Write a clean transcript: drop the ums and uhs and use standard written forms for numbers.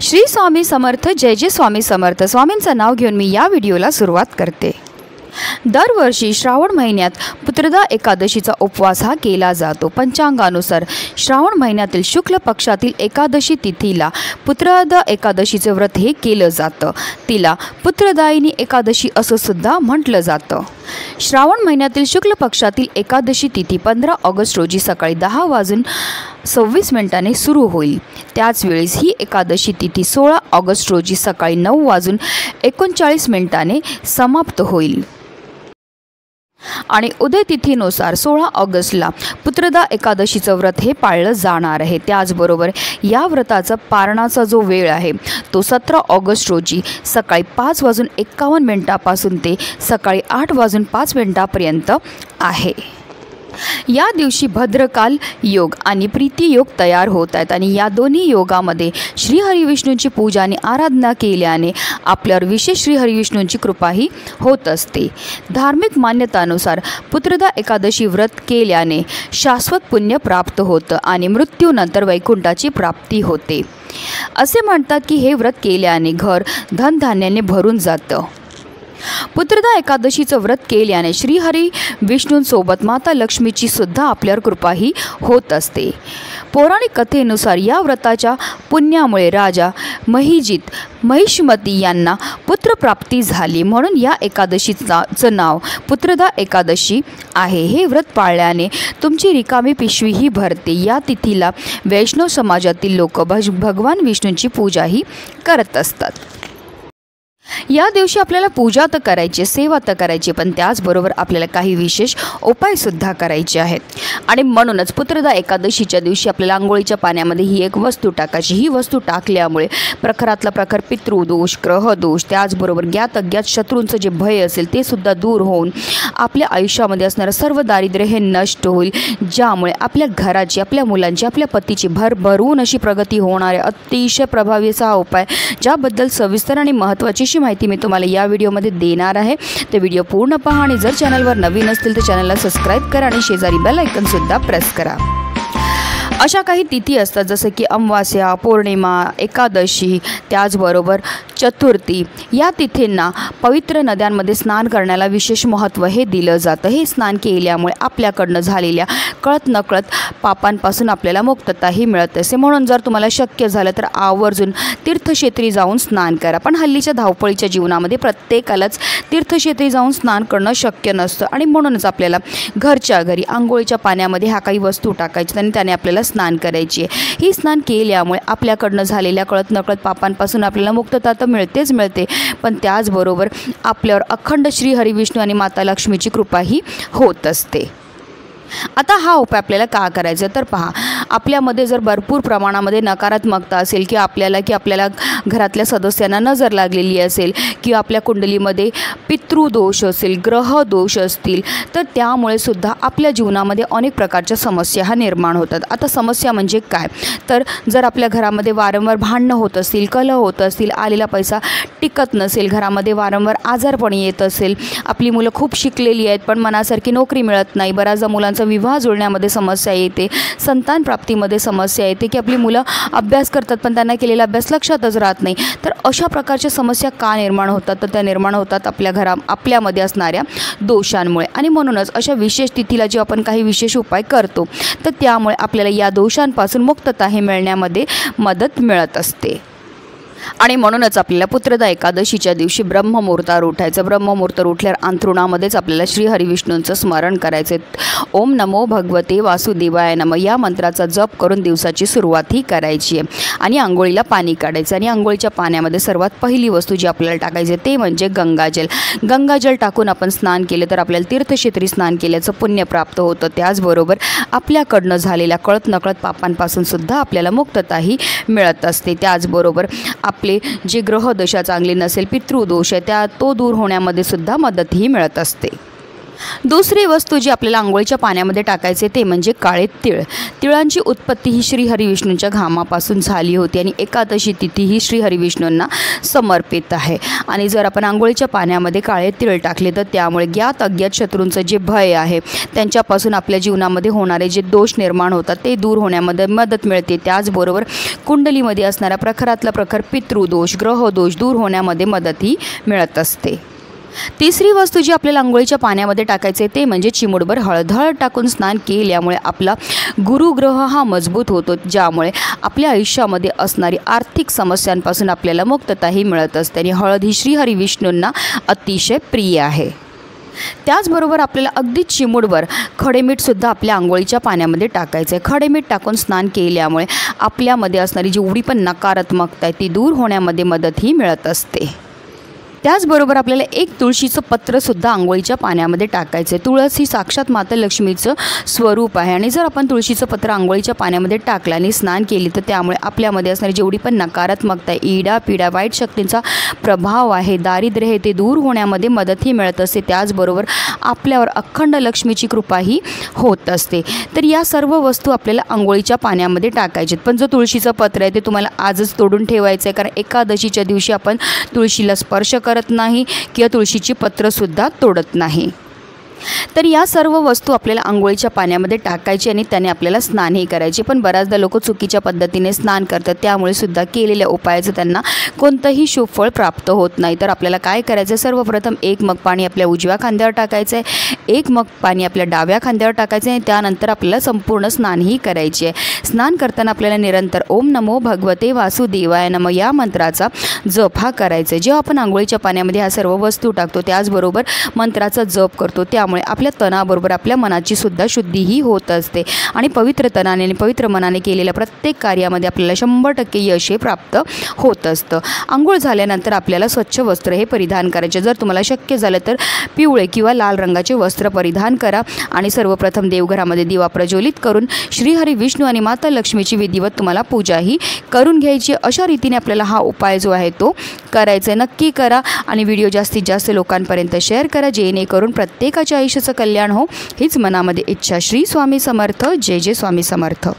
श्री स्वामी समर्थ, जय जय स्वामी समर्थ। स्वामींचं नाव घेऊन मी या व्हिडिओला सुरुवात करते। दरवर्षी श्रावण महिन्यात पुत्रदा एकादशीचा उपवास हा केला जातो। पंचांगानुसार श्रावण महिन्यातील शुक्ल पक्षातील एकादशी तिथीला पुत्रदा एकादशीचे व्रत हे केलं जातं। तिला पुत्रदायिनी एकादशी असं सुद्धा म्हटलं जातं। श्रावण महिन्यातील शुक्ल पक्षातील एकादशी तिथी 15 ऑगस्ट रोजी सकाळी 10:26 सुरू होईल। त्याच वेळेस ही एकादशी तिथी 16 ऑगस्ट रोजी सकाळी 9:39 समाप्त होईल आणि उदय तिथीनुसार 16 ऑगस्टला पुत्रदा एकादशीचं व्रत हे पाळलं जाणार आहे। त्याचबरोबर या व्रताचा पारणाचा जो वेळ आहे तो 17 ऑगस्ट रोजी सकाळी 5:51 पासून ते सकाळी 8:05 आहे। या दिवशी भद्रकाल योग आणि प्रीती योग तयार होत आहेत आणि या दोन्ही योगामध्ये श्री हरिविष्णूंची पूजा आणि आराधना केल्याने आपल्यावर विशेष श्री हरिविष्णूंची कृपाही होत असते। धार्मिक मान्यतानुसार पुत्रदा एकादशी व्रत केल्याने शाश्वत पुण्य प्राप्त होतं आणि मृत्यूनंतर वैकुंठाची प्राप्ती होते। असे म्हणतात की हे व्रत केल्याने घर धनधान्याने भरून जातं। पुत्रदा एकादशीचं व्रत केल्याने श्री हरी विष्णूंसोबत माता लक्ष्मीची सुद्धा आपल्यावर कृपाही होत असते। पौराणिक कथेनुसार या व्रताच्या पुण्यामुळे राजा महिष्मती यांना पुत्रप्राप्ती झाली, म्हणून या एकादशीचं नाव पुत्रदा एकादशी आहे। हे व्रत पाळल्याने तुमची रिकामी पिशवीही भरते। या तिथीला वैष्णव समाजातील लोक भगवान विष्णूंची पूजाही करत असतात। या दिवशी आपल्याला पूजा तर करायची, सेवा तर करायची, पण त्याचबरोबर आपल्याला काही विशेष उपायसुद्धा करायचे आहेत। आणि म्हणूनच पुत्रदा एकादशीच्या दिवशी आपल्याला आंघोळीच्या पाण्यामध्ये ही एक वस्तू टाकायची। ही वस्तू टाकल्यामुळे प्रखरातला प्रखर पितृदोष, ग्रहदोष, त्याचबरोबर ज्ञात अज्ञात शत्रूंचं जे भय असेल ते सुद्धा दूर होऊन आपल्या आयुष्यामध्ये असणारं सर्व दारिद्र्य हे नष्ट होईल, ज्यामुळे आपल्या घराची, आपल्या मुलांची, आपल्या पतीची भरभरून अशी प्रगती होणार आहे। अतिशय प्रभावी असा हा उपाय, ज्याबद्दल सविस्तर आणि महत्त्वाची माहिती मी तुम्हाला या व्हिडिओमध्ये देणार आहे। तर व्हिडिओ पूर्ण पहा आणि जर चॅनलवर नवीन असतील तर चॅनलला सबस्क्राईब करा आणि शेजारी बेल आयकॉन सुद्धा प्रेस करा। अशा काही तिथी असतात जसं की अमावास्या, पौर्णिमा, एकादशी, त्याचबरोबर चतुर्थी। या तिथींना पवित्र नद्यांमध्ये स्नान करण्याला विशेष महत्त्व हे दिलं जातं। हे स्नान केल्यामुळे आपल्याकडनं झालेल्या कळत नकळत पापांपासून आपल्याला मुक्तताही मिळत असते। म्हणून जर तुम्हाला शक्य झालं तर आवर्जून तीर्थक्षेत्री जाऊन स्नान करा। पण हल्लीच्या धावपळीच्या जीवनामध्ये प्रत्येकालाच तीर्थक्षेत्री जाऊन स्नान करणं शक्य नसतं आणि म्हणूनच आपल्याला घरच्या घरी आंघोळीच्या पाण्यामध्ये ह्या काही वस्तू टाकायच्या आणि त्याने आपल्याला स्नान करायची आहे। ही स्नान केल्यामुळे आपल्याकडनं झालेल्या कळत नकळत पापांपासून आपल्याला मुक्तता तर मिळते, पण त्याचबरोबर आपल्यावर अखंड श्री हरिविष्णू आणि माता लक्ष्मीची कृपाही होत असते। आता हा उपाय आपल्याला का करायचा तर पहा, आपल्यामध्ये जर भरपूर प्रमाणामध्ये नकारात्मकता असेल की आपल्याला घरातल्या सदस्यांना नजर लागलेली असेल किंवा आपल्या कुंडलीमध्ये पितृदोष असेल, ग्रहदोष असतील, तर त्यामुळे सुद्धा आपल्या जीवनामध्ये अनेक प्रकारच्या समस्या हा निर्माण होतात। आता समस्या म्हणजे काय तर जर आपल्या घरामध्ये वारंवार भांडणं होत असतील, कलह होत असतील, आलेला पैसा टिकत नसेल, घरामध्ये वारंवार आजारपणी येत असेल, आपली मुलं खूप शिकलेली आहेत पण मनासारखी नोकरी मिळत नाही, बऱ्याचदा मुलांचा विवाह जुळण्यामध्ये समस्या येते, संतान प्राप्तीमध्ये समस्या येते की आपली मुलं अभ्यास करतात पण त्यांना केलेला अभ्यास लक्षातच राहत नाही। तर अशा प्रकारच्या समस्या का निर्माण होतात तर त्या निर्माण होतात आपल्यामध्ये असणाऱ्या दोषांमुळे। आणि म्हणूनच अशा विशेष तिथीला जे आपण काही विशेष उपाय करतो तर त्यामुळे आपल्याला या दोषांपासून मुक्तता हे मिळण्यामध्ये मदत मिळत असते। आणि म्हणूनच आपल्याला पुत्रदा एकादशीच्या दिवशी ब्रह्ममुहूर्तावर उठायचं। ब्रह्ममुहूर्तावर उठल्यावर अंथरुणामध्येच आपल्याला श्री हरिविष्णूंचं स्मरण करायचं। ओम नमो भगवते वासुदेवाय नमः या मंत्राचा जप करून दिवसाची सुरुवात ही करायची आहे आणि आंघोळीला पाणी काढायचं आणि आंघोळीच्या पाण्यामध्ये सर्वात पहिली वस्तू जी आपल्याला टाकायची ते म्हणजे गंगाजल। गंगाजल टाकून आपण स्नान केलं तर आपल्याला तीर्थक्षेत्री स्नान केल्याचं पुण्य प्राप्त होतं। त्याचबरोबर आपल्याकडनं झालेल्या कळत नकळत पापांपासून सुद्धा आपल्याला मुक्तताही मिळत असते। त्याचबरोबर आपले जे ग्रहदशा चांगली नसेल, पितृदोष आहे तो दूर होण्यामध्ये सुद्धा मदतही मिळत असते। दुसरी वस्तू जी आपल्याला आंघोळीच्या पाण्यामध्ये टाकायचे ते म्हणजे काळे तीळ. तिळांची उत्पत्ती ही श्री हरिविष्णूंच्या घामापासून झाली होती आणि एकादशी तिथी ही श्री हरिविष्णूंना समर्पित आहे. आणि जर आपण आंघोळीच्या पाण्यामध्ये काळे तीळ टाकले तर त्यामुळे ज्ञात अज्ञात शत्रूंचं जे भय आहे त्यांच्यापासून आपल्या जीवनामध्ये होणारे जे दोष निर्माण होतात ते दूर होण्यामध्ये मदत मिळते. त्याचबरोबर कुंडलीमध्ये असणारा प्रखरातला प्रखर पितृदोष ग्रहदोष दूर होण्यामध्ये मदतही मिळत असते. तिसरी वस्तू जी आपल्याला आंघोळीच्या पाण्यामध्ये टाकायचे ते म्हणजे चिमूटभर हळद. हळद टाकून स्नान केल्यामुळे आपला गुरुग्रह हा मजबूत होतो, ज्यामुळे आपल्या आयुष्यामध्ये असणारी आर्थिक समस्यांपासून आपल्याला मुक्तताही मिळत असते. आणि हळद ही श्री हरिविष्णूंना अतिशय प्रिय आहे. त्याचबरोबर आपल्याला अगदी चिमूटभर खडेमीठसुद्धा आपल्या आंघोळीच्या पाण्यामध्ये टाकायचं आहे. खडेमीठ टाकून स्नान केल्यामुळे आपल्यामध्ये असणारी जेवढी पण नकारात्मकता आहे ती दूर होण्यामध्ये मदतही मिळत असते. त्याचबरोबर आपल्याला एक तुळशीचं पत्रसुद्धा आंघोळीच्या पाण्यामध्ये टाकायचं आहे. तुळस ही साक्षात माता लक्ष्मीचं स्वरूप आहे आणि जर आपण तुळशीचं पत्र आंघोळीच्या पाण्यामध्ये टाकलं आणि स्नान केली तर त्यामुळे आपल्यामध्ये असणारी जेवढी पण नकारात्मकता आहे, इडा पिडा वाईट शक्तींचा प्रभाव आहे, दारिद्र्य हे ते दूर होण्यामध्ये मदतही मिळत असते. त्याचबरोबर आपल्यावर अखंड लक्ष्मीची कृपाही होत असते. तर या सर्व वस्तू आपल्याला आंघोळीच्या पाण्यामध्ये टाकायच्यात. पण जो तुळशीचं पत्र आहे ते तुम्हाला आजच तोडून ठेवायचं आहे, कारण एकादशीच्या दिवशी आपण तुळशीला स्पर्श करत नाही किंवा तुळशीची पत्रसुद्धा तोडत नाही. तर या सर्व वस्तू आपल्याला आंघोळीच्या पाण्यामध्ये टाकायची आणि त्याने आपल्याला स्नानही करायचे. पण बऱ्याचदा लोक चुकीच्या पद्धतीने स्नान करतात, त्यामुळे सुद्धा केलेल्या उपायाचं त्यांना कोणतंही शुभफळ प्राप्त होत नाही. तर आपल्याला काय करायचं, सर्वप्रथम एक मग पाणी आपल्या उजव्या खांद्यावर टाकायचं आहे, एक मग पाणी आपल्या डाव्या खांद्यावर टाकायचं आहे. त्यानंतर आपल्याला संपूर्ण स्नानही करायचे आहे. स्नान करताना आपल्याला निरंतर ओम नमो भगवते वासुदेवाय नमः या मंत्राचा जप हा करायचा आहे. जेव्हा आपण आंघोळीच्या पाण्यामध्ये ह्या सर्व वस्तू टाकतो त्याचबरोबर मंत्राचा जप करतो, त्यामुळे आपल्या तनाबरोबर आपल्या मनाची सुद्धा शुद्धीही होत असते आणि पवित्र तनाने आणि पवित्र मनाने केलेल्या प्रत्येक कार्यामध्ये आपल्याला 100% यश हे प्राप्त होत असतं. आंघोळ झाल्यानंतर आपल्याला स्वच्छ वस्त्र हे परिधान करायचे. जर तुम्हाला शक्य झालं तर पिवळे किंवा लाल रंगाचे वस्त्र परिधान करा आणि सर्वप्रथम देवघरामध्ये दिवा प्रज्वलित करून श्रीहरी विष्णू आणि माता लक्ष्मीची विधिवत तुम्हाला पूजाही करून घ्यायची. अशा रीतीने आपल्याला हा उपाय जो आहे तो करायचा आहे. नक्की करा आणि व्हिडिओ जास्तीत जास्त लोकांपर्यंत शेअर करा, जेणेकरून प्रत्येकाच्या आयुष्याचं कल्याण हो हीच मनामध्ये इच्छा. श्री स्वामी समर्थ. जय जय स्वामी समर्थ.